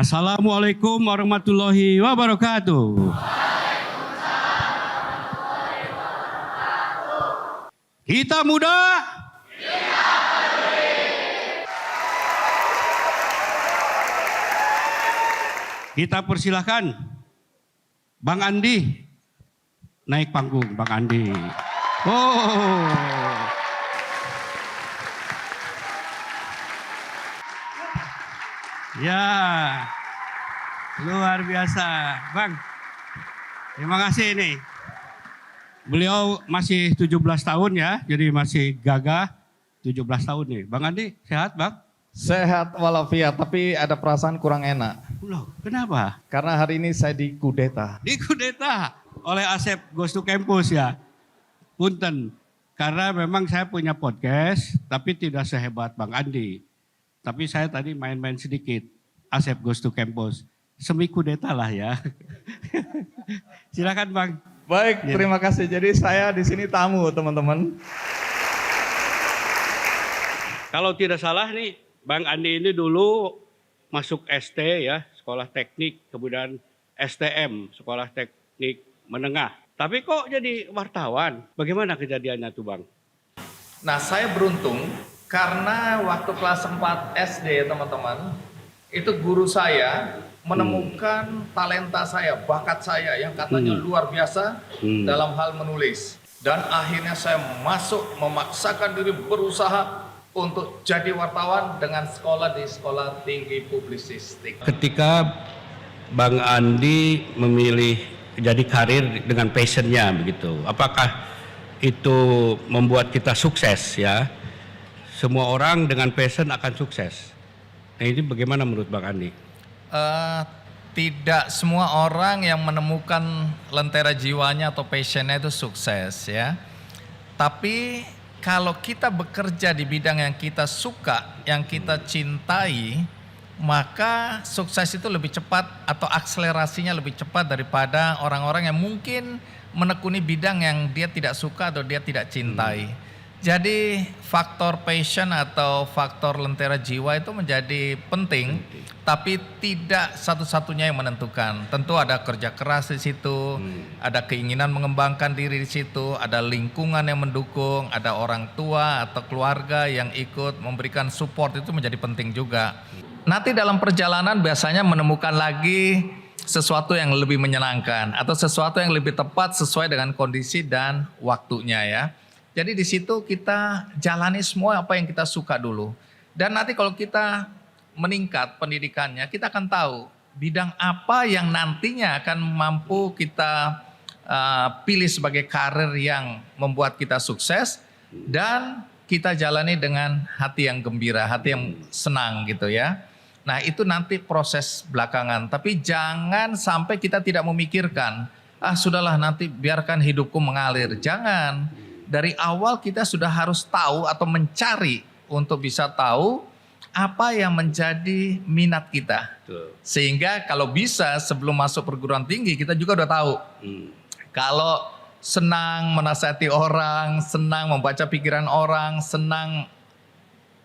Assalamualaikum warahmatullahi wabarakatuh. Kita muda. Kita persilahkan Bang Andi naik panggung. Bang Andi. Oh. Ya, luar biasa, Bang. Terima kasih nih. Beliau masih 17 tahun ya, jadi masih gagah 17 tahun nih. Bang Andi, sehat Bang? Sehat walafiat, tapi ada perasaan kurang enak. Loh, kenapa? Karena hari ini saya dikudeta. Dikudeta oleh Asep Goes to Campus ya. Punten, karena memang saya punya podcast, tapi tidak sehebat Bang Andi. Tapi saya tadi main-main sedikit, Asep Goes to Campus. Semi kudeta lah ya. Silakan Bang. Baik, Ya. terima kasih. Jadi saya di sini tamu, teman-teman. Kalau tidak salah nih, Bang Andi ini dulu masuk ST ya, Sekolah Teknik, kemudian STM, Sekolah Teknik Menengah. Tapi kok jadi wartawan? Bagaimana kejadiannya tuh Bang? Nah, saya beruntung karena waktu kelas 4 SD, teman-teman, itu guru saya menemukan talenta saya, bakat saya yang katanya luar biasa dalam hal menulis. Dan akhirnya saya masuk, memaksakan diri berusaha untuk jadi wartawan dengan sekolah di Sekolah Tinggi Publisistik. Ketika Bang Andi memilih jadi karir dengan passionnya begitu, apakah itu membuat kita sukses ya? Semua orang dengan passion akan sukses. Nah ini bagaimana menurut Bang Andi? Tidak semua orang yang menemukan lentera jiwanya atau passionnya itu sukses ya. Tapi kalau kita bekerja di bidang yang kita suka, yang kita cintai, maka sukses itu lebih cepat atau akselerasinya lebih cepat daripada orang-orang yang mungkin menekuni bidang yang dia tidak suka atau dia tidak cintai. Jadi faktor passion atau faktor lentera jiwa itu menjadi penting, tapi tidak satu-satunya yang menentukan. Tentu ada kerja keras di situ, ada keinginan mengembangkan diri di situ, ada lingkungan yang mendukung, ada orang tua atau keluarga yang ikut memberikan support, itu menjadi penting juga. Nanti dalam perjalanan biasanya menemukan lagi sesuatu yang lebih menyenangkan atau sesuatu yang lebih tepat sesuai dengan kondisi dan waktunya ya. Jadi di situ kita jalani semua apa yang kita suka dulu. Dan nanti kalau kita meningkat pendidikannya, kita akan tahu bidang apa yang nantinya akan mampu kita pilih sebagai karir yang membuat kita sukses dan kita jalani dengan hati yang gembira, hati yang senang gitu ya. Nah itu nanti proses belakangan, tapi jangan sampai kita tidak memikirkan, sudahlah nanti biarkan hidupku mengalir, jangan. Dari awal kita sudah harus tahu atau mencari untuk bisa tahu apa yang menjadi minat kita. Sehingga kalau bisa sebelum masuk perguruan tinggi kita juga udah tahu. Kalau senang menasihati orang, senang membaca pikiran orang, senang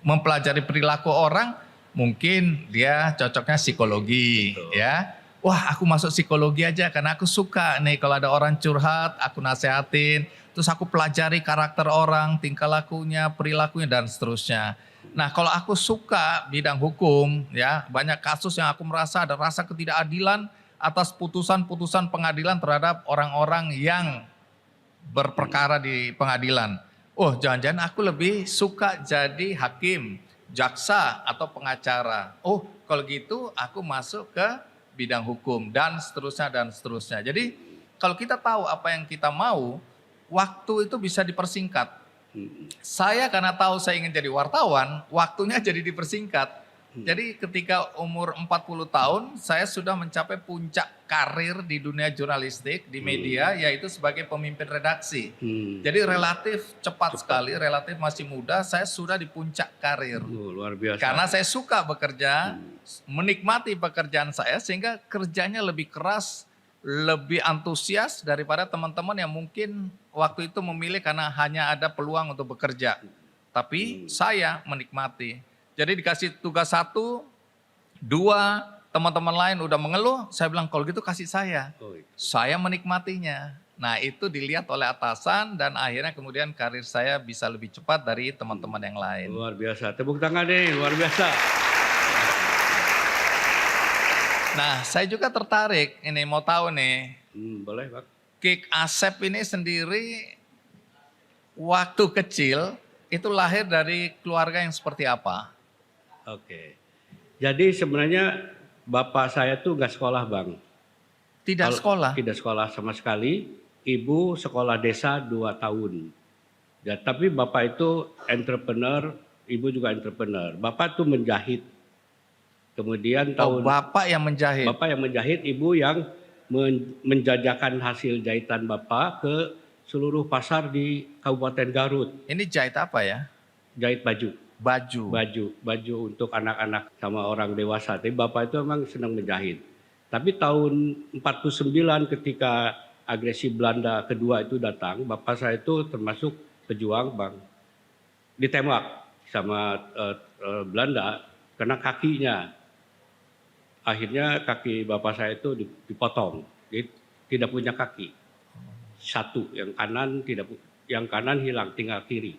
mempelajari perilaku orang, mungkin dia cocoknya psikologi. Ya. Wah aku masuk psikologi aja karena aku suka nih kalau ada orang curhat aku nasehatin. Terus aku pelajari karakter orang, tingkah lakunya, perilakunya dan seterusnya. Nah kalau aku suka bidang hukum ya, banyak kasus yang aku merasa ada rasa ketidakadilan atas putusan-putusan pengadilan terhadap orang-orang yang berperkara di pengadilan. Oh jangan-jangan aku lebih suka jadi hakim, jaksa atau pengacara. Oh kalau gitu aku masuk ke bidang hukum dan seterusnya dan seterusnya. Jadi kalau kita tahu apa yang kita mau, waktu itu bisa dipersingkat. Saya karena tahu saya ingin jadi wartawan, waktunya jadi dipersingkat. Jadi ketika umur 40 tahun, saya sudah mencapai puncak karir di dunia jurnalistik, di media, yaitu sebagai pemimpin redaksi. Jadi relatif cepat sekali, relatif masih muda, saya sudah di puncak karir. Luar biasa. Karena saya suka bekerja, menikmati pekerjaan saya, sehingga kerjanya lebih keras, lebih antusias daripada teman-teman yang mungkin waktu itu memilih karena hanya ada peluang untuk bekerja. Tapi saya menikmati. Jadi dikasih tugas 1, 2, teman-teman lain udah mengeluh, saya bilang kalau gitu kasih saya. Oh, iya. Saya menikmatinya. Nah itu dilihat oleh atasan dan akhirnya kemudian karir saya bisa lebih cepat dari teman-teman yang lain. Luar biasa. Tepuk tangan nih, luar biasa. Nah saya juga tertarik, ini mau tahu nih, Boleh, Bang. Kik Asep ini sendiri waktu kecil itu lahir dari keluarga yang seperti apa? Oke. Jadi sebenarnya bapak saya tuh nggak sekolah, Bang. Tidak sekolah? Tidak sekolah sama sekali. Ibu sekolah desa 2 tahun. Ya, tapi bapak itu entrepreneur, ibu juga entrepreneur. Bapak tuh menjahit. Kemudian Oh, bapak yang menjahit? Bapak yang menjahit, ibu yang menjajakan hasil jahitan bapak ke seluruh pasar di Kabupaten Garut. Ini jahit apa ya? Jahit baju. Baju untuk anak-anak sama orang dewasa. Tapi bapak itu memang senang menjahit. Tapi tahun 49 ketika agresi Belanda kedua itu datang, bapak saya itu termasuk pejuang, Bang. Ditembak sama Belanda kena kakinya. Akhirnya kaki bapak saya itu dipotong. Jadi tidak punya kaki. Satu, yang kanan hilang, tinggal kiri.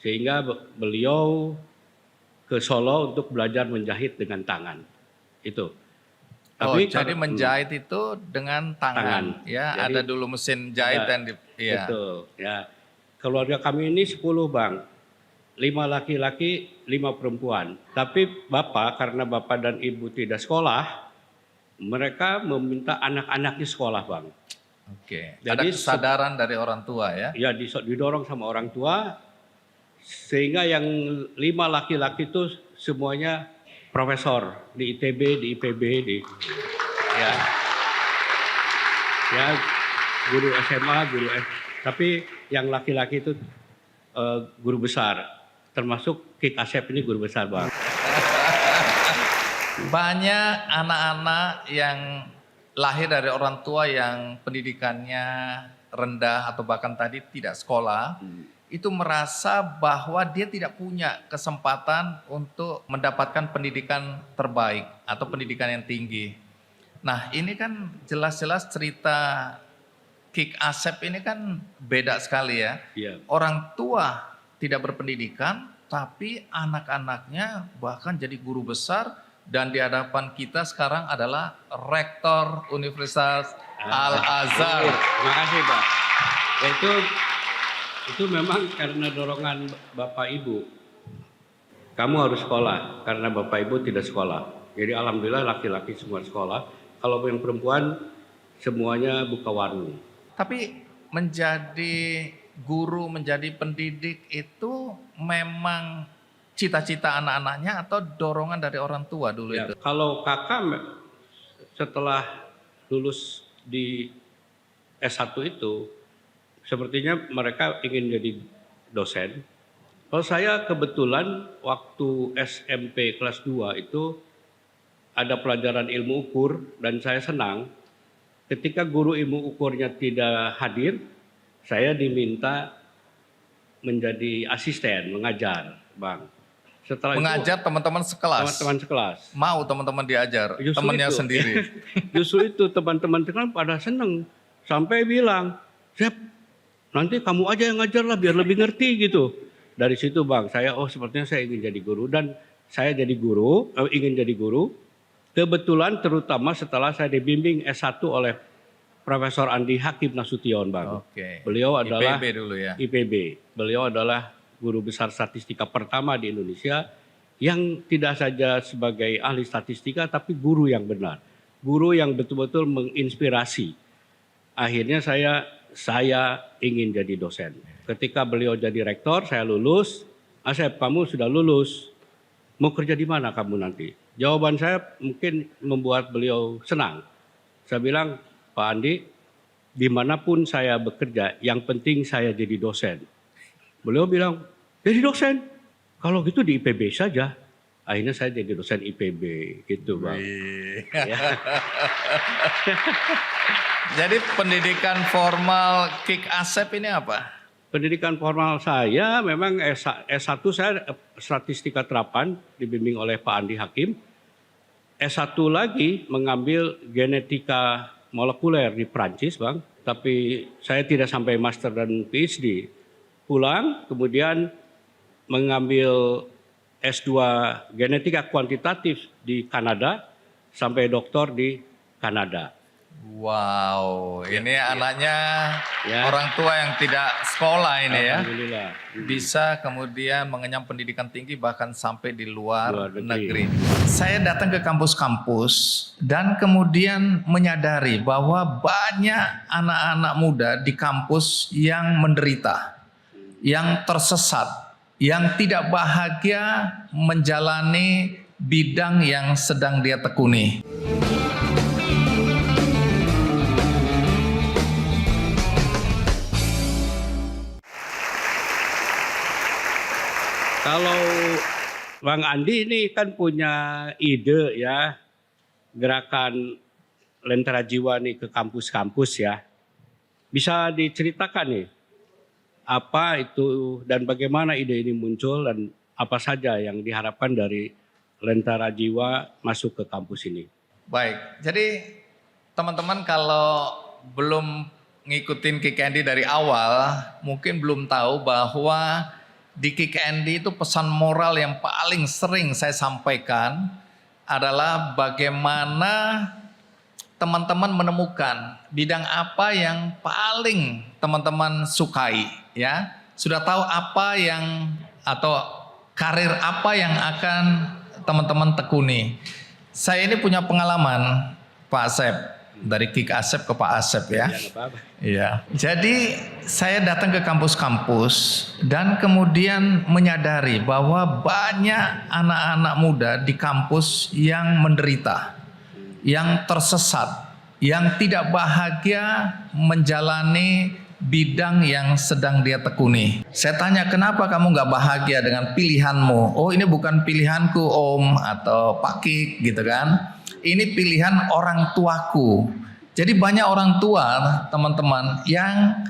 Sehingga beliau ke Solo untuk belajar menjahit dengan tangan. Itu. Tapi jadi menjahit itu dengan tangan. Ya, jadi, ada dulu mesin jahit dan ya. Betul. Ya. Keluarga kami ini 10, Bang. 5 laki-laki, 5 perempuan. Tapi bapak, karena bapak dan ibu tidak sekolah, mereka meminta anak-anaknya sekolah, Bang. Oke. Jadi ada kesadaran dari orang tua ya? Ya, didorong sama orang tua, sehingga yang 5 laki-laki itu semuanya profesor di ITB, di IPB, ya guru SMA, tapi yang laki-laki itu guru besar. Termasuk Kik Asep ini guru besar, Bang. Banyak anak-anak yang lahir dari orang tua yang pendidikannya rendah atau bahkan tadi tidak sekolah, itu merasa bahwa dia tidak punya kesempatan untuk mendapatkan pendidikan terbaik atau pendidikan yang tinggi. Nah ini kan jelas-jelas cerita Kik Asep ini kan beda sekali ya. Yeah. Orang tua tidak berpendidikan, tapi anak-anaknya bahkan jadi guru besar dan di hadapan kita sekarang adalah Rektor Universitas Al-Azhar. Terima kasih, Pak. Ya, itu memang karena dorongan Bapak Ibu. Kamu harus sekolah karena Bapak Ibu tidak sekolah. Jadi alhamdulillah laki-laki semua sekolah. Kalau yang perempuan semuanya buka warung. Tapi menjadi guru, menjadi pendidik itu memang cita-cita anak-anaknya atau dorongan dari orang tua dulu ya, itu? Kalau kakak setelah lulus di S1 itu, sepertinya mereka ingin jadi dosen. Kalau saya kebetulan waktu SMP kelas 2 itu ada pelajaran ilmu ukur dan saya senang. Ketika guru ilmu ukurnya tidak hadir, saya diminta menjadi asisten, mengajar, Bang. Setelah mengajar teman-teman sekelas? Teman-teman sekelas. Mau teman-teman diajar, temannya sendiri? Justru itu teman-teman sekelas pada seneng. Sampai bilang, Sep, nanti kamu aja yang ngajar lah biar lebih ngerti gitu. Dari situ Bang, sepertinya saya ingin jadi guru. Dan saya jadi guru, ingin jadi guru. Kebetulan terutama setelah saya dibimbing S1 oleh Profesor Andi Hakim Nasution, Bang. Oke. Beliau adalah IPB dulu ya. IPB. Beliau adalah guru besar statistika pertama di Indonesia yang tidak saja sebagai ahli statistika tapi guru yang benar. Guru yang betul-betul menginspirasi. Akhirnya saya ingin jadi dosen. Ketika beliau jadi rektor, saya lulus. Asep, kamu sudah lulus. Mau kerja di mana kamu nanti? Jawaban saya mungkin membuat beliau senang. Saya bilang, Pak Andi, dimanapun saya bekerja, yang penting saya jadi dosen. Beliau bilang, jadi dosen? Kalau gitu di IPB saja. Akhirnya saya jadi dosen IPB, gitu Bang. Ya. Jadi pendidikan formal Kik Asep ini apa? Pendidikan formal saya memang S1 saya statistika terapan dibimbing oleh Pak Andi Hakim. S1 lagi mengambil genetika molekuler di Prancis, Bang. Tapi saya tidak sampai master dan PhD. Pulang, kemudian mengambil S2 genetika kuantitatif di Kanada, sampai doktor di Kanada. Wow, ini anaknya Ya. orang tua yang tidak sekolah ini ya. Alhamdulillah. Bisa kemudian mengenyam pendidikan tinggi bahkan sampai di luar Luar negeri. negeri. Saya datang ke kampus-kampus dan kemudian menyadari bahwa banyak anak-anak muda di kampus yang menderita, yang tersesat, yang tidak bahagia menjalani bidang yang sedang dia tekuni. Kalau Bang Andi ini kan punya ide ya, gerakan Lentera Jiwa nih ke kampus-kampus ya. Bisa diceritakan nih, apa itu dan bagaimana ide ini muncul dan apa saja yang diharapkan dari Lentera Jiwa masuk ke kampus ini? Baik, jadi teman-teman kalau belum ngikutin Kick Andy dari awal, mungkin belum tahu bahwa di Kick Andy itu pesan moral yang paling sering saya sampaikan adalah bagaimana teman-teman menemukan bidang apa yang paling teman-teman sukai, ya. Sudah tahu apa yang atau karir apa yang akan teman-teman tekuni. Saya ini punya pengalaman, Pak Asep, dari Kick Asep ke Pak Asep ya. Iya. Jadi saya datang ke kampus-kampus dan kemudian menyadari bahwa banyak anak-anak muda di kampus yang menderita, yang tersesat, yang tidak bahagia menjalani bidang yang sedang dia tekuni. Saya tanya, kenapa kamu nggak bahagia dengan pilihanmu? Oh, ini bukan pilihanku Om atau Pak Kik gitu kan. Ini pilihan orang tuaku. Jadi banyak orang tua teman-teman yang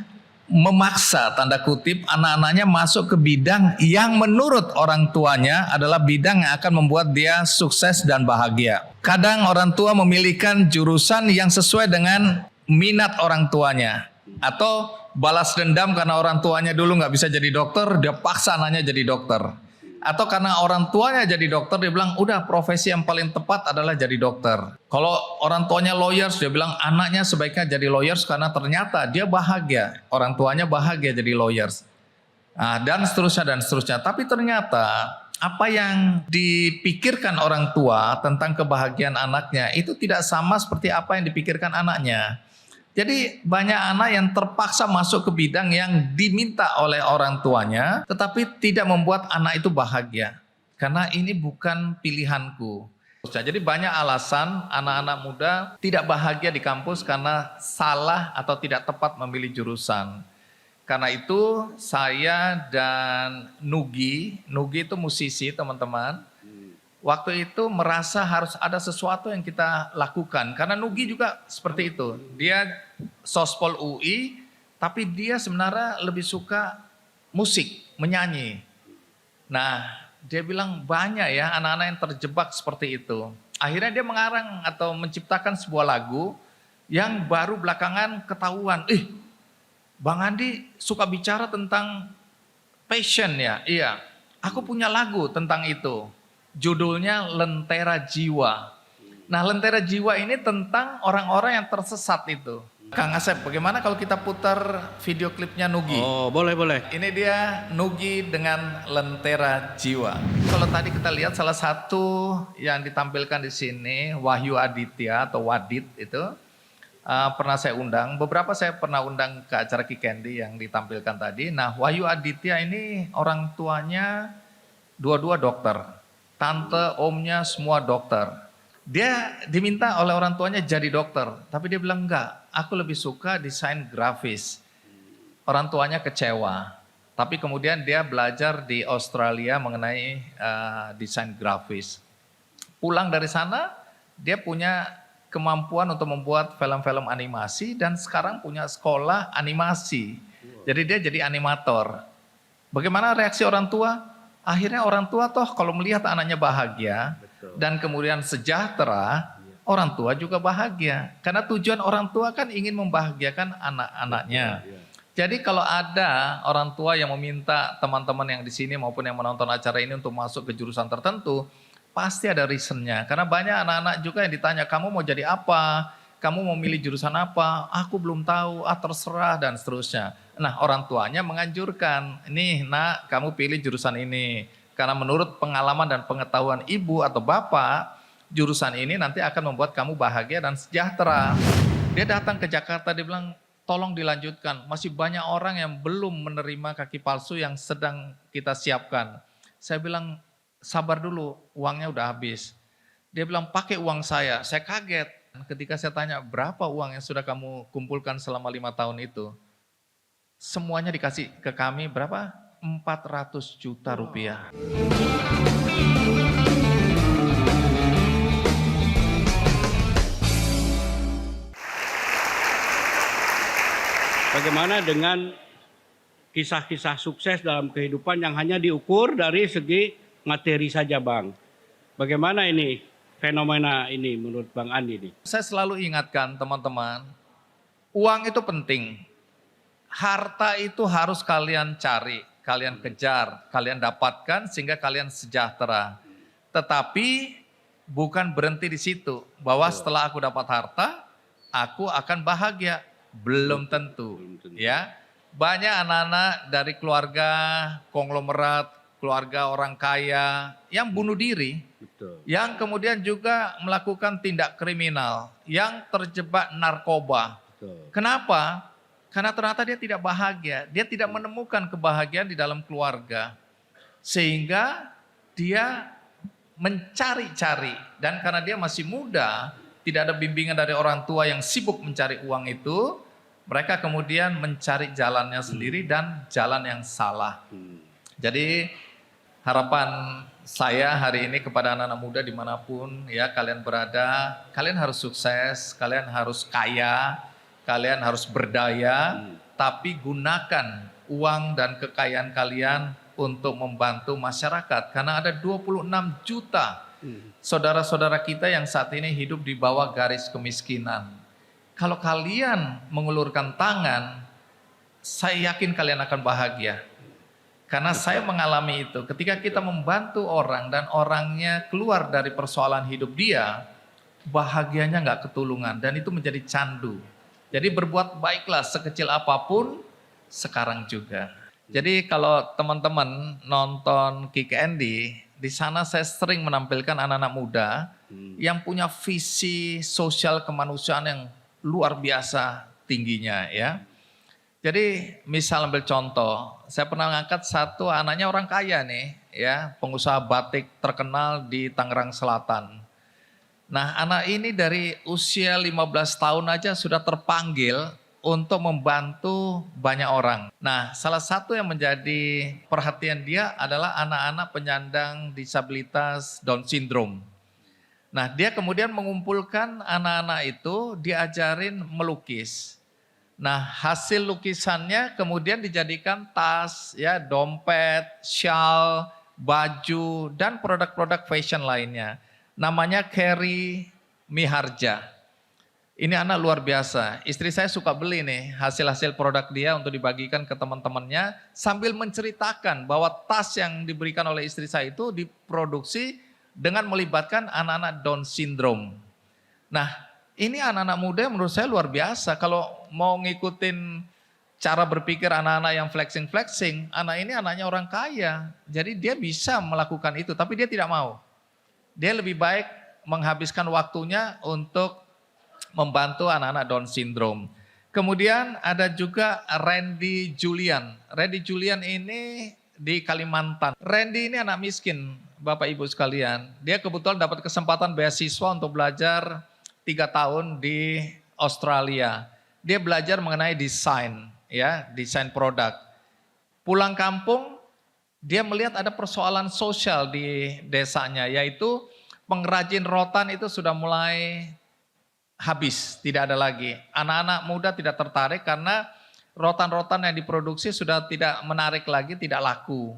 memaksa tanda kutip anak-anaknya masuk ke bidang yang menurut orang tuanya adalah bidang yang akan membuat dia sukses dan bahagia. Kadang orang tua memilihkan jurusan yang sesuai dengan minat orang tuanya. Atau balas dendam karena orang tuanya dulu nggak bisa jadi dokter, dia paksa anaknya jadi dokter. Atau karena orang tuanya jadi dokter, dia bilang udah profesi yang paling tepat adalah jadi dokter. Kalau orang tuanya lawyers, dia bilang anaknya sebaiknya jadi lawyers karena ternyata dia bahagia. Orang tuanya bahagia jadi lawyers. Nah, dan seterusnya dan seterusnya. Tapi ternyata apa yang dipikirkan orang tua tentang kebahagiaan anaknya itu tidak sama seperti apa yang dipikirkan anaknya. Jadi banyak anak yang terpaksa masuk ke bidang yang diminta oleh orang tuanya, tetapi tidak membuat anak itu bahagia. Karena ini bukan pilihanku. Jadi banyak alasan anak-anak muda tidak bahagia di kampus karena salah atau tidak tepat memilih jurusan. Karena itu saya dan Nugi itu musisi teman-teman. Waktu itu merasa harus ada sesuatu yang kita lakukan. Karena Nugi juga seperti itu. Dia sospol UI, tapi dia sebenarnya lebih suka musik, menyanyi. Nah, dia bilang banyak ya anak-anak yang terjebak seperti itu. Akhirnya dia mengarang atau menciptakan sebuah lagu yang baru belakangan ketahuan. Bang Andi suka bicara tentang passion ya? Iya, aku punya lagu tentang itu. Judulnya Lentera Jiwa. Nah, Lentera Jiwa ini tentang orang-orang yang tersesat itu. Kang Asep, bagaimana kalau kita putar video klipnya Nugi? Oh, boleh. Ini dia Nugi dengan Lentera Jiwa. Kalau tadi kita lihat salah satu yang ditampilkan di sini, Wahyu Aditya atau Wadit itu pernah saya undang. Beberapa saya pernah undang ke acara Kick Andy yang ditampilkan tadi. Nah, Wahyu Aditya ini orang tuanya dua-dua dokter. Tante, omnya semua dokter. Dia diminta oleh orang tuanya jadi dokter. Tapi dia bilang enggak, aku lebih suka desain grafis. Orang tuanya kecewa. Tapi kemudian dia belajar di Australia mengenai desain grafis. Pulang dari sana, dia punya kemampuan untuk membuat film-film animasi dan sekarang punya sekolah animasi. Jadi dia jadi animator. Bagaimana reaksi orang tua? Akhirnya orang tua toh kalau melihat anaknya bahagia, dan kemudian sejahtera, orang tua juga bahagia. Karena tujuan orang tua kan ingin membahagiakan anak-anaknya. Jadi kalau ada orang tua yang meminta teman-teman yang di sini maupun yang menonton acara ini untuk masuk ke jurusan tertentu, pasti ada reasonnya. Karena banyak anak-anak juga yang ditanya, kamu mau jadi apa? Kamu mau milih jurusan apa? Aku belum tahu, terserah dan seterusnya. Nah, orang tuanya menganjurkan, nih nak, kamu pilih jurusan ini. Karena menurut pengalaman dan pengetahuan ibu atau bapak, jurusan ini nanti akan membuat kamu bahagia dan sejahtera. Dia datang ke Jakarta, dia bilang, tolong dilanjutkan. Masih banyak orang yang belum menerima kaki palsu yang sedang kita siapkan. Saya bilang, sabar dulu, uangnya udah habis. Dia bilang, pakai uang saya. Saya kaget ketika saya tanya, berapa uang yang sudah kamu kumpulkan selama 5 tahun itu? Semuanya dikasih ke kami berapa? 400 juta rupiah. Bagaimana dengan kisah-kisah sukses dalam kehidupan yang hanya diukur dari segi materi saja, Bang? Bagaimana ini fenomena ini menurut Bang Andi ini? Saya selalu ingatkan teman-teman, uang itu penting. Harta itu harus kalian cari, kalian kejar, kalian dapatkan sehingga kalian sejahtera. Tetapi bukan berhenti di situ, bahwa setelah aku dapat harta, aku akan bahagia. Belum tentu, ya. Banyak anak-anak dari keluarga konglomerat, keluarga orang kaya yang bunuh diri, yang kemudian juga melakukan tindak kriminal, yang terjebak narkoba. Kenapa? Karena ternyata dia tidak bahagia, dia tidak menemukan kebahagiaan di dalam keluarga. Sehingga dia mencari-cari, dan karena dia masih muda, tidak ada bimbingan dari orang tua yang sibuk mencari uang itu, mereka kemudian mencari jalannya sendiri dan jalan yang salah. Jadi harapan saya hari ini kepada anak-anak muda dimanapun ya kalian berada, kalian harus sukses, kalian harus kaya, kalian harus berdaya, tapi gunakan uang dan kekayaan kalian untuk membantu masyarakat. Karena ada 26 juta saudara-saudara kita yang saat ini hidup di bawah garis kemiskinan. Kalau kalian mengulurkan tangan, saya yakin kalian akan bahagia. Karena saya mengalami itu. Ketika kita membantu orang dan orangnya keluar dari persoalan hidup dia, bahagianya nggak ketulungan dan itu menjadi candu. Jadi berbuat baiklah sekecil apapun sekarang juga. Jadi kalau teman-teman nonton Kick Andy, di sana saya sering menampilkan anak-anak muda yang punya visi sosial kemanusiaan yang luar biasa tingginya ya. Jadi misal ambil contoh, saya pernah ngangkat satu anaknya orang kaya nih ya, pengusaha batik terkenal di Tangerang Selatan. Nah anak ini dari usia 15 tahun aja sudah terpanggil untuk membantu banyak orang. Nah salah satu yang menjadi perhatian dia adalah anak-anak penyandang disabilitas Down Syndrome. Nah dia kemudian mengumpulkan anak-anak itu diajarin melukis. Nah hasil lukisannya kemudian dijadikan tas, ya, dompet, shawl, baju, dan produk-produk fashion lainnya. Namanya Kerry Miharja. Ini anak luar biasa. Istri saya suka beli nih hasil-hasil produk dia untuk dibagikan ke teman-temannya sambil menceritakan bahwa tas yang diberikan oleh istri saya itu diproduksi dengan melibatkan anak-anak Down Syndrome. Nah ini anak-anak muda menurut saya luar biasa. Kalau mau ngikutin cara berpikir anak-anak yang flexing-flexing, anak ini anaknya orang kaya. Jadi dia bisa melakukan itu tapi dia tidak mau. Dia lebih baik menghabiskan waktunya untuk membantu anak-anak Down Syndrome. Kemudian ada juga Randy Julian. Randy Julian ini di Kalimantan. Randy ini anak miskin, Bapak Ibu sekalian. Dia kebetulan dapat kesempatan beasiswa untuk belajar 3 tahun di Australia. Dia belajar mengenai desain, ya, desain produk. Pulang kampung, dia melihat ada persoalan sosial di desanya, yaitu pengrajin rotan itu sudah mulai habis, tidak ada lagi. Anak-anak muda tidak tertarik karena rotan-rotan yang diproduksi sudah tidak menarik lagi, tidak laku.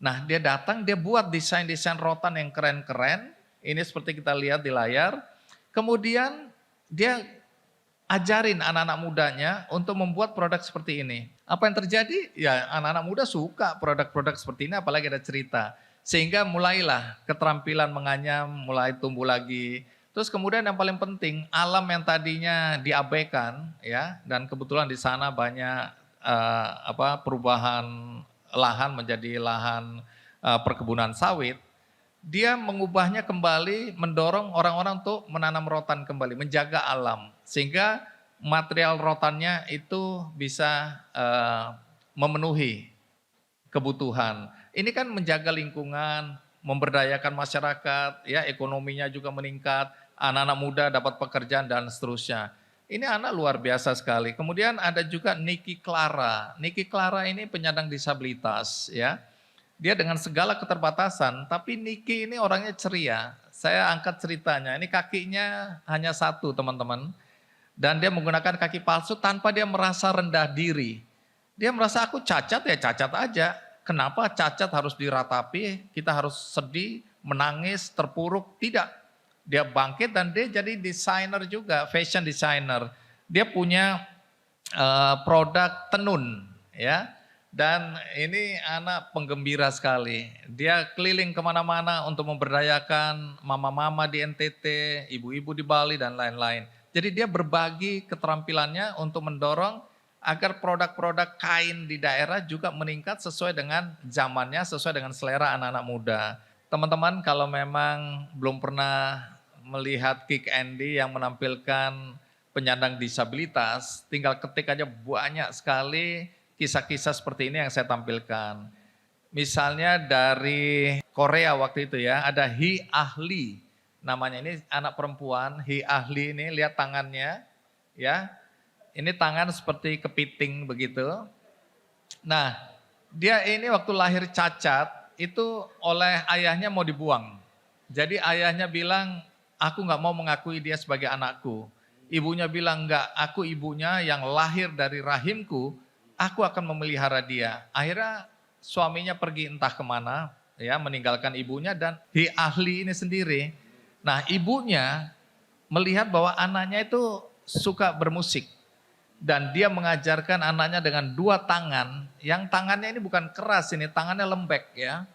Nah dia datang, dia buat desain-desain rotan yang keren-keren, Ini seperti kita lihat di layar. Kemudian dia ajarin anak-anak mudanya untuk membuat produk seperti ini. Apa yang terjadi? Ya anak-anak muda suka produk-produk seperti ini, apalagi ada cerita. Sehingga mulailah keterampilan menganyam mulai tumbuh lagi. Terus kemudian yang paling penting, alam yang tadinya diabaikan ya, dan kebetulan di sana banyak perubahan lahan menjadi lahan perkebunan sawit. Dia mengubahnya kembali, mendorong orang-orang untuk menanam rotan kembali, menjaga alam. Sehingga material rotannya itu bisa memenuhi kebutuhan. Ini kan menjaga lingkungan, memberdayakan masyarakat, ya ekonominya juga meningkat, anak-anak muda dapat pekerjaan dan seterusnya. Ini anak luar biasa sekali. Kemudian ada juga Niki Clara. Niki Clara ini penyandang disabilitas, ya. Dia dengan segala keterbatasan, tapi Niki ini orangnya ceria. Saya angkat ceritanya, ini kakinya hanya satu teman-teman. Dan dia menggunakan kaki palsu tanpa dia merasa rendah diri. Dia merasa aku cacat ya cacat aja. Kenapa cacat harus diratapi, kita harus sedih, menangis, terpuruk? Tidak. Dia bangkit dan dia jadi desainer juga, fashion designer. Dia punya produk tenun ya. Dan ini anak penggembira sekali. Dia keliling kemana-mana untuk memberdayakan mama-mama di NTT, ibu-ibu di Bali dan lain-lain. Jadi dia berbagi keterampilannya untuk mendorong agar produk-produk kain di daerah juga meningkat sesuai dengan zamannya, sesuai dengan selera anak-anak muda. Teman-teman kalau memang belum pernah melihat Kick Andy yang menampilkan penyandang disabilitas, tinggal ketik aja banyak sekali kisah-kisah seperti ini yang saya tampilkan. Misalnya dari Korea waktu itu ya, ada Hee Ah-lee. Namanya ini anak perempuan, Hee Ah-lee ini lihat tangannya ya. Ini tangan seperti kepiting begitu. Nah, dia ini waktu lahir cacat itu oleh ayahnya mau dibuang. Jadi ayahnya bilang, aku nggak mau mengakui dia sebagai anakku. Ibunya bilang, enggak, aku ibunya yang lahir dari rahimku, aku akan memelihara dia. Akhirnya suaminya pergi entah kemana, ya meninggalkan ibunya dan Hee Ah-lee ini sendiri. Nah, ibunya melihat bahwa anaknya itu suka bermusik. Dan dia mengajarkan anaknya dengan dua tangan, yang tangannya ini bukan keras ini, tangannya lembek ya.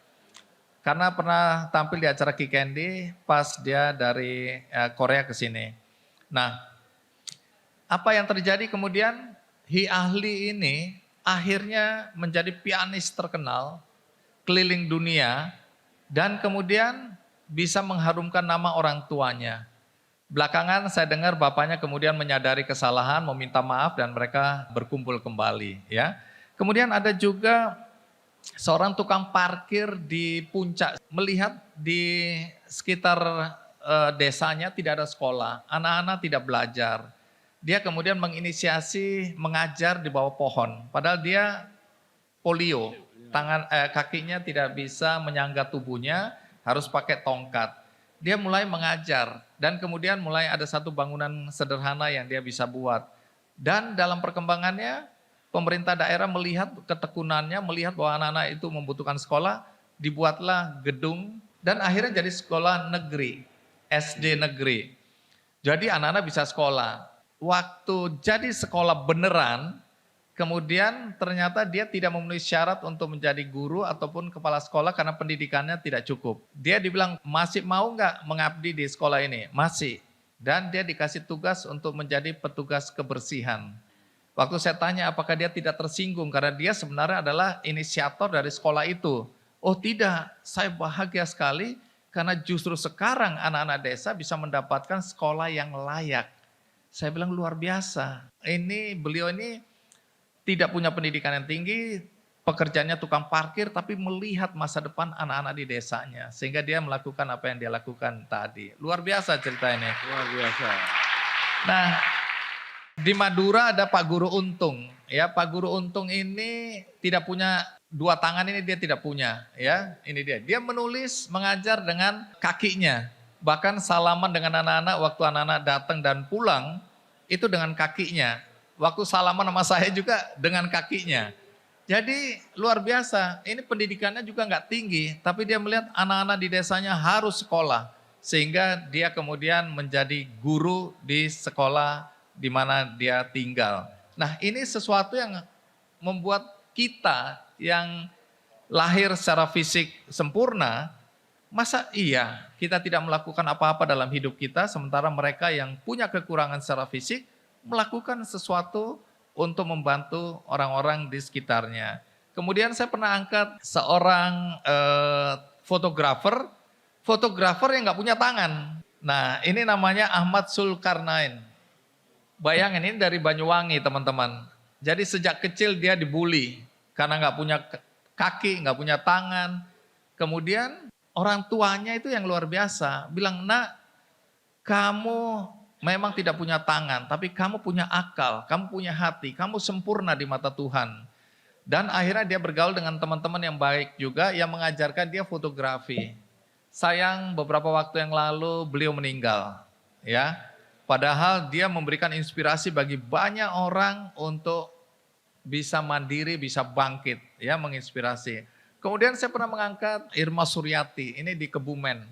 Karena pernah tampil di acara Kick Andy pas dia dari Korea ke sini. Nah, apa yang terjadi kemudian Hee Ah-lee ini akhirnya menjadi pianis terkenal keliling dunia dan kemudian bisa mengharumkan nama orang tuanya. Belakangan saya dengar bapaknya kemudian menyadari kesalahan, meminta maaf dan mereka berkumpul kembali ya. Kemudian ada juga seorang tukang parkir di puncak melihat di sekitar desanya tidak ada sekolah, anak-anak tidak belajar. Dia kemudian menginisiasi mengajar di bawah pohon, padahal dia polio, kakinya tidak bisa menyangga tubuhnya, harus pakai tongkat. Dia mulai mengajar dan kemudian mulai ada satu bangunan sederhana yang dia bisa buat. Dan dalam perkembangannya pemerintah daerah melihat ketekunannya, melihat bahwa anak-anak itu membutuhkan sekolah, dibuatlah gedung dan akhirnya jadi sekolah negeri, SD negeri. Jadi anak-anak bisa sekolah. Waktu jadi sekolah beneran, kemudian ternyata dia tidak memenuhi syarat untuk menjadi guru ataupun kepala sekolah karena pendidikannya tidak cukup. Dia dibilang, masih mau nggak mengabdi di sekolah ini? Masih. Dan dia dikasih tugas untuk menjadi petugas kebersihan. Waktu saya tanya apakah dia tidak tersinggung karena dia sebenarnya adalah inisiator dari sekolah itu. Oh tidak, saya bahagia sekali karena justru sekarang anak-anak desa bisa mendapatkan sekolah yang layak. Saya bilang luar biasa. Beliau ini tidak punya pendidikan yang tinggi, pekerjaannya tukang parkir, tapi melihat masa depan anak-anak di desanya. Sehingga dia melakukan apa yang dia lakukan tadi. Luar biasa cerita ini. Luar biasa. Nah, di Madura ada Pak Guru Untung. Ya, Pak Guru Untung ini tidak punya dua tangan, ini dia tidak punya. Ya, ini dia. Dia menulis, mengajar dengan kakinya. Bahkan salaman dengan anak-anak waktu anak-anak datang dan pulang, itu dengan kakinya. Waktu salaman sama saya juga dengan kakinya. Jadi luar biasa, ini pendidikannya juga nggak tinggi, tapi dia melihat anak-anak di desanya harus sekolah. sehingga dia kemudian menjadi guru di sekolah di mana dia tinggal. Nah, ini sesuatu yang membuat kita yang lahir secara fisik sempurna, masa iya kita tidak melakukan apa-apa dalam hidup kita, sementara mereka yang punya kekurangan secara fisik melakukan sesuatu untuk membantu orang-orang di sekitarnya. Kemudian saya pernah angkat seorang fotografer yang nggak punya tangan. Nah, ini namanya Ahmad Zulkarnain. Bayangin, ini dari Banyuwangi teman-teman. Jadi sejak kecil dia dibully karena nggak punya kaki, nggak punya tangan. Kemudian orang tuanya itu yang luar biasa, bilang, "Nak, kamu memang tidak punya tangan, tapi kamu punya akal, kamu punya hati, kamu sempurna di mata Tuhan." Dan akhirnya dia bergaul dengan teman-teman yang baik juga yang mengajarkan dia fotografi. Sayang beberapa waktu yang lalu beliau meninggal, ya. Padahal dia memberikan inspirasi bagi banyak orang untuk bisa mandiri, bisa bangkit, ya, menginspirasi. Kemudian saya pernah mengangkat Irma Suryati, ini di Kebumen.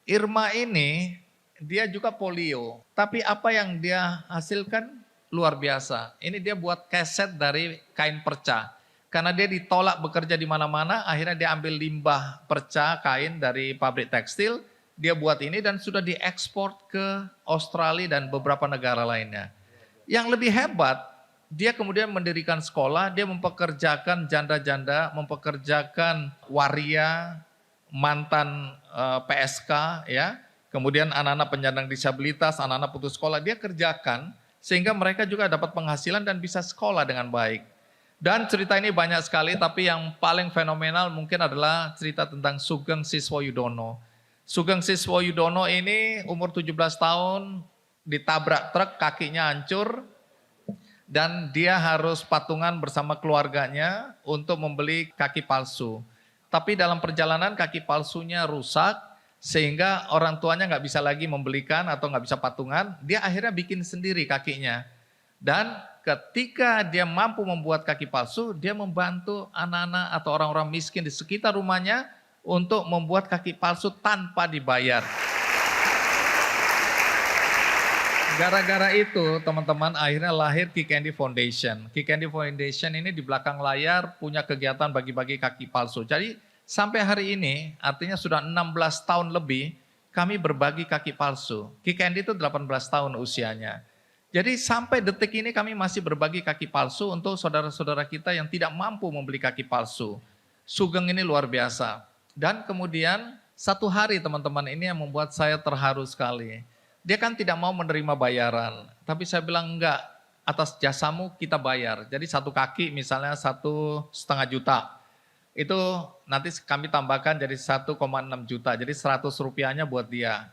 Irma ini dia juga polio, tapi apa yang dia hasilkan luar biasa. Ini dia buat keset dari kain perca. Karena dia ditolak bekerja di mana-mana, akhirnya dia ambil limbah perca kain dari pabrik tekstil, dia buat ini dan sudah diekspor ke Australia dan beberapa negara lainnya. Yang lebih hebat, dia kemudian mendirikan sekolah, dia mempekerjakan janda-janda, mempekerjakan waria, mantan PSK, ya, kemudian anak-anak penyandang disabilitas, anak-anak putus sekolah, dia kerjakan sehingga mereka juga dapat penghasilan dan bisa sekolah dengan baik. Dan cerita ini banyak sekali, tapi yang paling fenomenal mungkin adalah cerita tentang Sugeng Siswoyudono. Sugeng Siswoyudono ini umur 17 tahun, ditabrak truk, kakinya hancur, dan dia harus patungan bersama keluarganya untuk membeli kaki palsu. Tapi dalam perjalanan kaki palsunya rusak, sehingga orang tuanya nggak bisa lagi membelikan atau nggak bisa patungan, dia akhirnya bikin sendiri kakinya. Dan ketika dia mampu membuat kaki palsu, dia membantu anak-anak atau orang-orang miskin di sekitar rumahnya untuk membuat kaki palsu tanpa dibayar. Gara-gara itu teman-teman akhirnya lahir Ki Candy Foundation. Ki Candy Foundation ini di belakang layar punya kegiatan bagi-bagi kaki palsu. Jadi sampai hari ini artinya sudah 16 tahun lebih kami berbagi kaki palsu. Ki Candy itu 18 tahun usianya. Jadi sampai detik ini kami masih berbagi kaki palsu untuk saudara-saudara kita yang tidak mampu membeli kaki palsu. Sugeng ini luar biasa. Dan kemudian satu hari teman-teman ini yang membuat saya terharu sekali. Dia kan tidak mau menerima bayaran. Tapi saya bilang enggak, atas jasamu kita bayar. Jadi satu kaki misalnya 1,5 juta. Itu nanti kami tambahkan jadi 1,6 juta. Jadi 100 rupiahnya buat dia.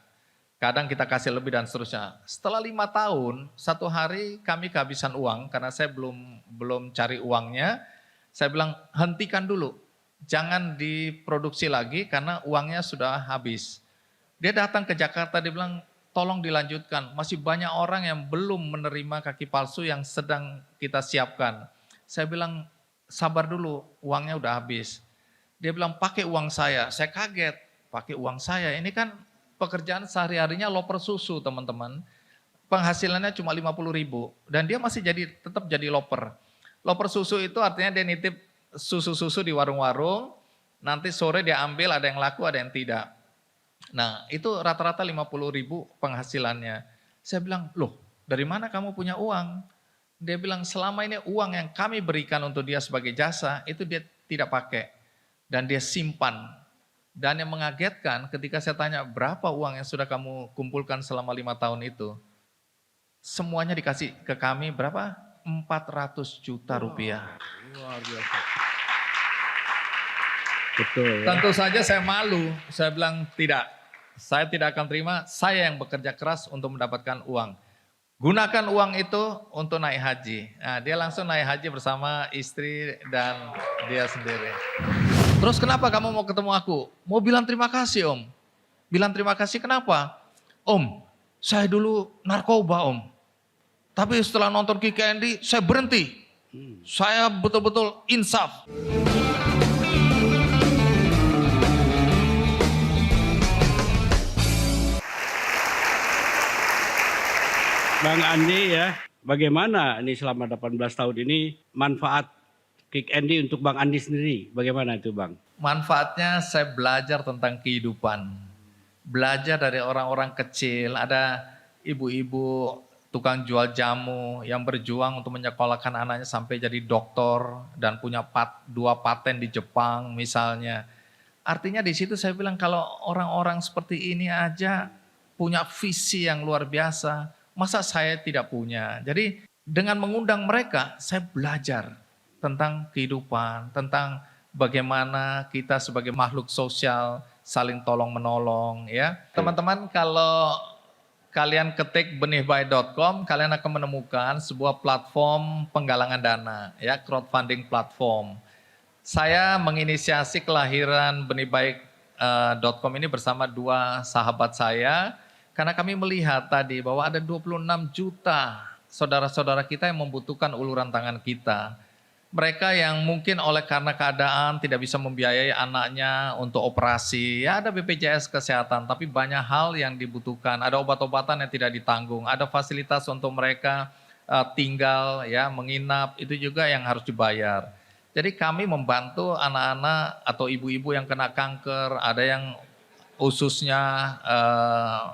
Kadang kita kasih lebih dan seterusnya. Setelah 5 tahun, satu hari kami kehabisan uang karena saya belum cari uangnya. Saya bilang hentikan dulu, jangan diproduksi lagi karena uangnya sudah habis. Dia datang ke Jakarta, dia bilang tolong dilanjutkan. Masih banyak orang yang belum menerima kaki palsu yang sedang kita siapkan. Saya bilang sabar dulu, uangnya udah habis. Dia bilang pakai uang saya kaget, pakai uang saya. Ini kan pekerjaan sehari-harinya loper susu teman-teman. Penghasilannya cuma 50.000 dan dia masih tetap jadi loper. Loper susu itu artinya dia nitip susu-susu di warung-warung, nanti sore dia ambil, ada yang laku, ada yang tidak. Nah itu rata-rata 50.000 penghasilannya. Saya bilang, loh dari mana kamu punya uang? Dia bilang selama ini uang yang kami berikan untuk dia sebagai jasa, itu dia tidak pakai. Dan dia simpan. Dan yang mengagetkan ketika saya tanya berapa uang yang sudah kamu kumpulkan selama 5 tahun itu. Semuanya dikasih ke kami berapa? 400 juta rupiah. Luar biasa. Betul ya. Tentu saja saya malu, saya bilang tidak. Saya tidak akan terima, saya yang bekerja keras untuk mendapatkan uang. Gunakan uang itu untuk naik haji. Nah, dia langsung naik haji bersama istri dan dia sendiri. Terus kenapa kamu mau ketemu aku? Mau bilang terima kasih om. Bilang terima kasih kenapa? Om, saya dulu narkoba om. Tapi setelah nonton Ki Candy, saya berhenti. Saya betul-betul insaf. Bang Andi ya, bagaimana ini selama 18 tahun ini manfaat Kick Andy untuk Bang Andi sendiri? Bagaimana itu Bang? Manfaatnya saya belajar tentang kehidupan. Belajar dari orang-orang kecil, ada ibu-ibu tukang jual jamu yang berjuang untuk menyekolahkan anaknya sampai jadi doktor dan punya 2 paten di Jepang misalnya. Artinya di situ saya bilang kalau orang-orang seperti ini aja punya visi yang luar biasa, masa saya tidak punya? Jadi dengan mengundang mereka, saya belajar tentang kehidupan, tentang bagaimana kita sebagai makhluk sosial saling tolong-menolong ya. Teman-teman kalau kalian ketik benihbaik.com, kalian akan menemukan sebuah platform penggalangan dana ya, crowdfunding platform. Saya menginisiasi kelahiran benihbaik.com ini bersama 2 sahabat saya karena kami melihat tadi bahwa ada 26 juta saudara-saudara kita yang membutuhkan uluran tangan kita. Mereka yang mungkin oleh karena keadaan tidak bisa membiayai anaknya untuk operasi, ya ada BPJS Kesehatan, tapi banyak hal yang dibutuhkan. Ada obat-obatan yang tidak ditanggung, ada fasilitas untuk mereka tinggal, ya menginap, itu juga yang harus dibayar. Jadi kami membantu anak-anak atau ibu-ibu yang kena kanker, ada yang ususnya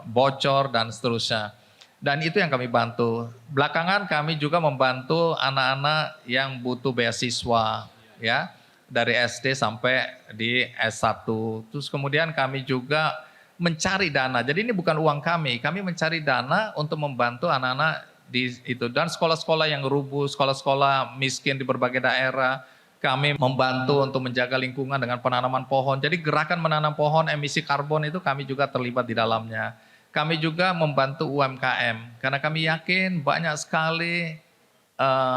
bocor dan seterusnya. Dan itu yang kami bantu. Belakangan kami juga membantu anak-anak yang butuh beasiswa ya, dari SD sampai di S1. Terus kemudian kami juga mencari dana. Jadi ini bukan uang kami mencari dana untuk membantu anak-anak di itu, dan sekolah-sekolah yang rubuh, sekolah-sekolah miskin di berbagai daerah. Kami membantu untuk menjaga lingkungan dengan penanaman pohon. Jadi gerakan menanam pohon emisi karbon itu kami juga terlibat di dalamnya. Kami juga membantu UMKM karena kami yakin banyak sekali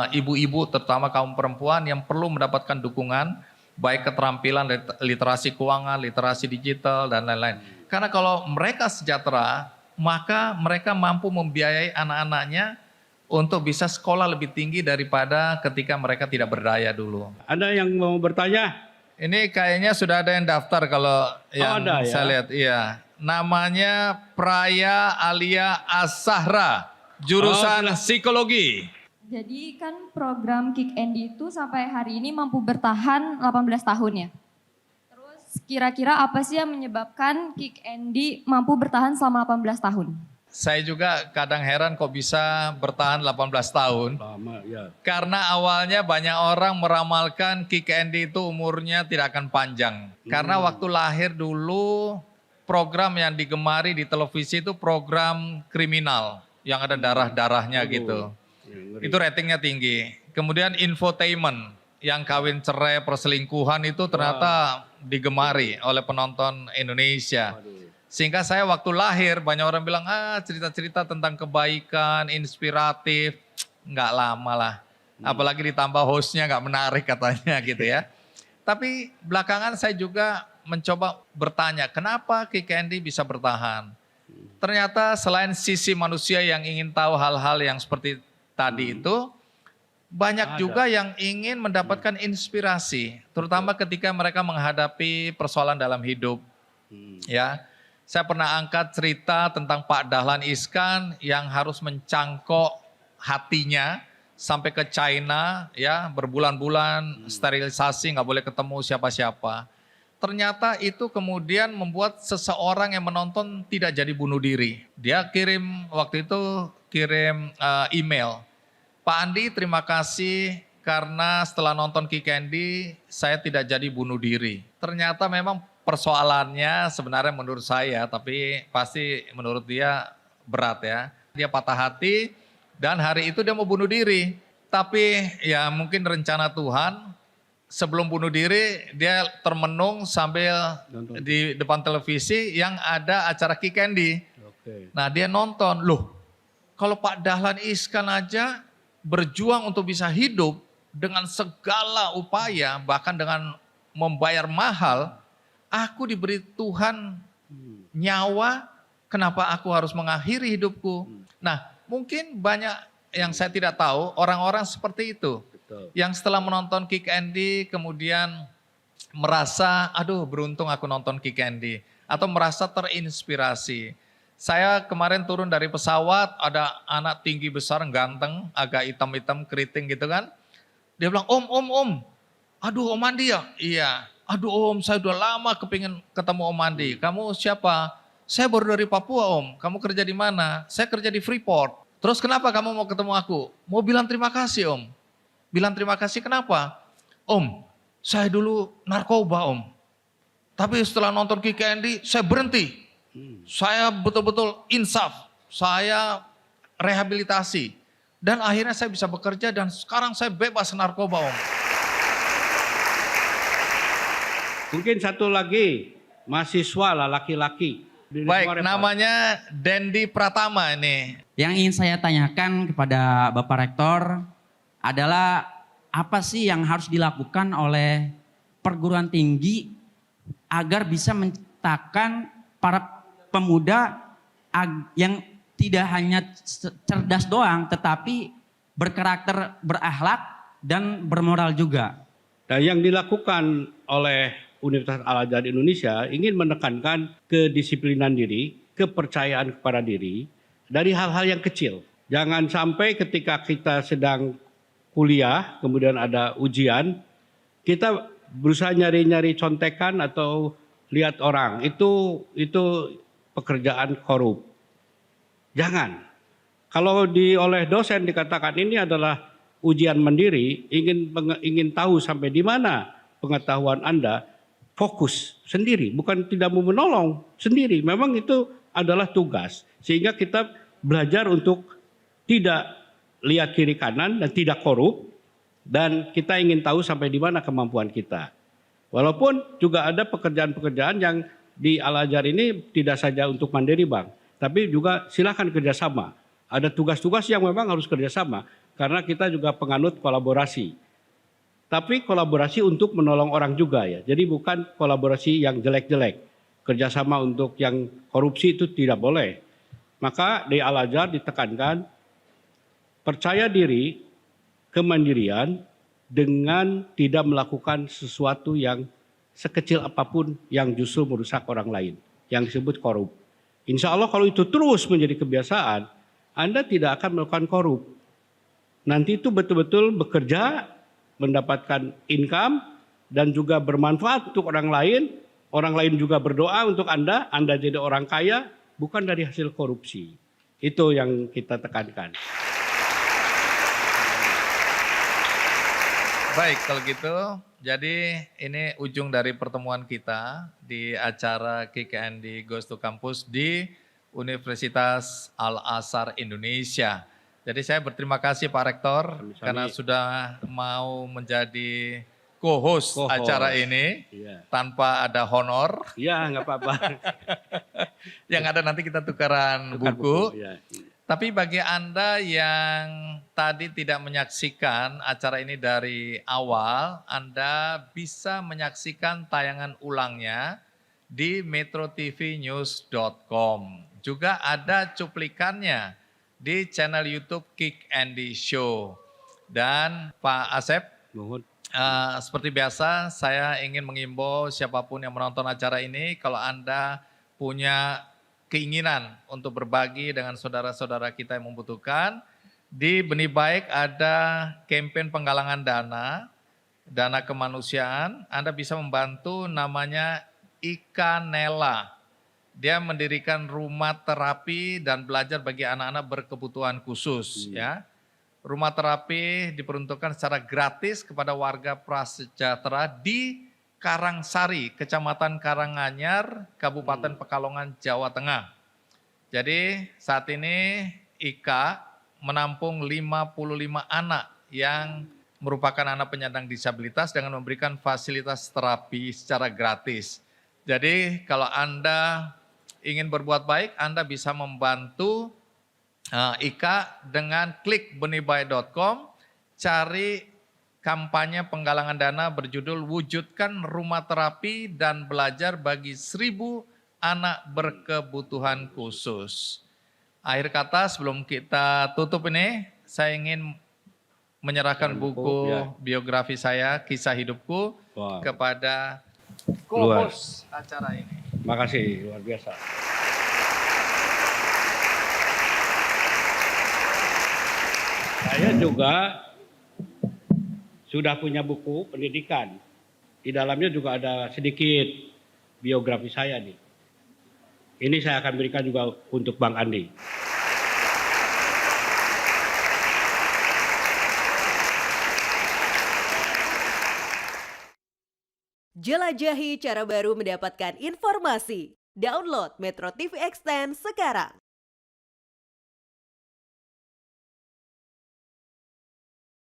ibu-ibu terutama kaum perempuan yang perlu mendapatkan dukungan baik keterampilan literasi keuangan, literasi digital dan lain-lain. Karena kalau mereka sejahtera, maka mereka mampu membiayai anak-anaknya untuk bisa sekolah lebih tinggi daripada ketika mereka tidak berdaya dulu. Ada yang mau bertanya? Ini kayaknya sudah ada yang daftar kalau yang ada, saya ya? lihat. Iya. Namanya Praya Alia Asahra, jurusan psikologi. Jadi kan program Kick Andy itu sampai hari ini mampu bertahan 18 tahun ya. Terus kira-kira apa sih yang menyebabkan Kick Andy mampu bertahan selama 18 tahun? Saya juga kadang heran kok bisa bertahan 18 tahun. Lama ya. Karena awalnya banyak orang meramalkan Kick Andy itu umurnya tidak akan panjang. Karena waktu lahir dulu program yang digemari di televisi itu program kriminal yang ada darah-darahnya gitu. Itu ratingnya tinggi. Kemudian infotainment yang kawin cerai perselingkuhan itu ternyata digemari oleh penonton Indonesia. Sehingga saya waktu lahir banyak orang bilang cerita-cerita tentang kebaikan, inspiratif. Nggak lama lah. Apalagi ditambah hostnya nggak menarik katanya gitu ya. Tapi belakangan saya juga mencoba bertanya, kenapa Kick Andy bisa bertahan? Ternyata selain sisi manusia yang ingin tahu hal-hal yang seperti tadi itu, banyak juga yang ingin mendapatkan inspirasi, terutama ketika mereka menghadapi persoalan dalam hidup. Ya, saya pernah angkat cerita tentang Pak Dahlan Iskan yang harus mencangkok hatinya sampai ke China, ya berbulan-bulan sterilisasi, nggak boleh ketemu siapa-siapa. Ternyata itu kemudian membuat seseorang yang menonton tidak jadi bunuh diri. Dia waktu itu kirim email. Pak Andi, terima kasih karena setelah nonton Kick Andy saya tidak jadi bunuh diri. Ternyata memang persoalannya sebenarnya menurut saya, tapi pasti menurut dia berat ya. Dia patah hati dan hari itu dia mau bunuh diri. Tapi ya mungkin rencana Tuhan. Sebelum bunuh diri, dia termenung sambil di depan televisi yang ada acara Kick Andy. Nah dia nonton, loh kalau Pak Dahlan Iskan aja berjuang untuk bisa hidup dengan segala upaya, bahkan dengan membayar mahal, aku diberi Tuhan nyawa, kenapa aku harus mengakhiri hidupku? Nah mungkin banyak yang saya tidak tahu, orang-orang seperti itu. Yang setelah menonton Kick Andy kemudian merasa, aduh beruntung aku nonton Kick Andy. Atau merasa terinspirasi. Saya kemarin turun dari pesawat, ada anak tinggi besar, ganteng, agak hitam-hitam, keriting gitu kan. Dia bilang, Om. Aduh Om Andi ya? Iya. Aduh Om, saya udah lama kepingin ketemu Om Andi. Kamu siapa? Saya baru dari Papua Om. Kamu kerja di mana? Saya kerja di Freeport. Terus kenapa kamu mau ketemu aku? Mau bilang terima kasih Om. Bilang terima kasih kenapa? Om, saya dulu narkoba Om. Tapi setelah nonton Kick Andy, saya berhenti. Saya betul-betul insaf, saya rehabilitasi. Dan akhirnya saya bisa bekerja dan sekarang saya bebas narkoba Om. Mungkin satu lagi, mahasiswa lah laki-laki. Baik, namanya Dendi Pratama ini. Yang ingin saya tanyakan kepada Bapak Rektor adalah apa sih yang harus dilakukan oleh perguruan tinggi agar bisa menciptakan para pemuda yang tidak hanya cerdas doang tetapi berkarakter, berakhlak dan bermoral juga. Dan yang dilakukan oleh Universitas Al-Azhar Indonesia ingin menekankan kedisiplinan diri, kepercayaan kepada diri dari hal-hal yang kecil. Jangan sampai ketika kita sedang kuliah, kemudian ada ujian, kita berusaha nyari-nyari contekan atau lihat orang. Itu pekerjaan korup. Jangan. Kalau oleh dosen dikatakan ini adalah ujian mandiri, ingin tahu sampai di mana pengetahuan Anda, fokus sendiri, bukan tidak mau menolong, sendiri. Memang itu adalah tugas. Sehingga kita belajar untuk tidak lihat kiri kanan dan tidak korup, dan kita ingin tahu sampai di mana kemampuan kita. Walaupun juga ada pekerjaan-pekerjaan yang di Al-Azhar ini tidak saja untuk mandiri Bang, tapi juga silakan kerjasama. Ada tugas-tugas yang memang harus kerjasama, karena kita juga penganut kolaborasi. Tapi kolaborasi untuk menolong orang juga ya, jadi bukan kolaborasi yang jelek-jelek. Kerjasama untuk yang korupsi itu tidak boleh. Maka di Al-Azhar ditekankan, percaya diri, kemandirian, dengan tidak melakukan sesuatu yang sekecil apapun yang justru merusak orang lain, yang disebut korup. Insya Allah kalau itu terus menjadi kebiasaan, Anda tidak akan melakukan korup. Nanti itu betul-betul bekerja, mendapatkan income, dan juga bermanfaat untuk orang lain juga berdoa untuk Anda jadi orang kaya, bukan dari hasil korupsi. Itu yang kita tekankan. Baik, kalau gitu, jadi ini ujung dari pertemuan kita di acara Kick Andy Goes to Campus di Universitas Al-Azhar Indonesia. Jadi saya berterima kasih Pak Rektor karena sudah mau menjadi co-host acara ini tanpa ada honor. Iya, nggak apa-apa. Yang ada nanti kita tukaran buku. Ya. Tapi bagi Anda yang tadi tidak menyaksikan acara ini dari awal, Anda bisa menyaksikan tayangan ulangnya di metrotvnews.com. Juga ada cuplikannya di channel YouTube Kick Andy Show. Dan Pak Asep, seperti biasa saya ingin mengimbau siapapun yang menonton acara ini, kalau Anda punya keinginan untuk berbagi dengan saudara-saudara kita yang membutuhkan, di Benih Baik ada kampanye penggalangan dana kemanusiaan. Anda bisa membantu, namanya Ika Nela. Dia mendirikan rumah terapi dan belajar bagi anak-anak berkebutuhan khusus. Ya, rumah terapi diperuntukkan secara gratis kepada warga prasejahtera di Karangsari, Kecamatan Karanganyar, Kabupaten Pekalongan, Jawa Tengah. Jadi saat ini IKA menampung 55 anak yang merupakan anak penyandang disabilitas dengan memberikan fasilitas terapi secara gratis. Jadi kalau Anda ingin berbuat baik, Anda bisa membantu IKA dengan klik benihbaik.com, cari kampanye penggalangan dana berjudul Wujudkan Rumah Terapi dan Belajar bagi 1000 Anak Berkebutuhan Khusus. Akhir kata sebelum kita tutup ini, saya ingin menyerahkan buku biografi saya, kisah hidupku, kepada co-host acara ini. Terima kasih, luar biasa. Saya juga sudah punya buku pendidikan. Di dalamnya juga ada sedikit biografi saya nih. Ini saya akan berikan juga untuk Bang Andi. Jelajahi cara baru mendapatkan informasi. Download Metro TV Extend sekarang.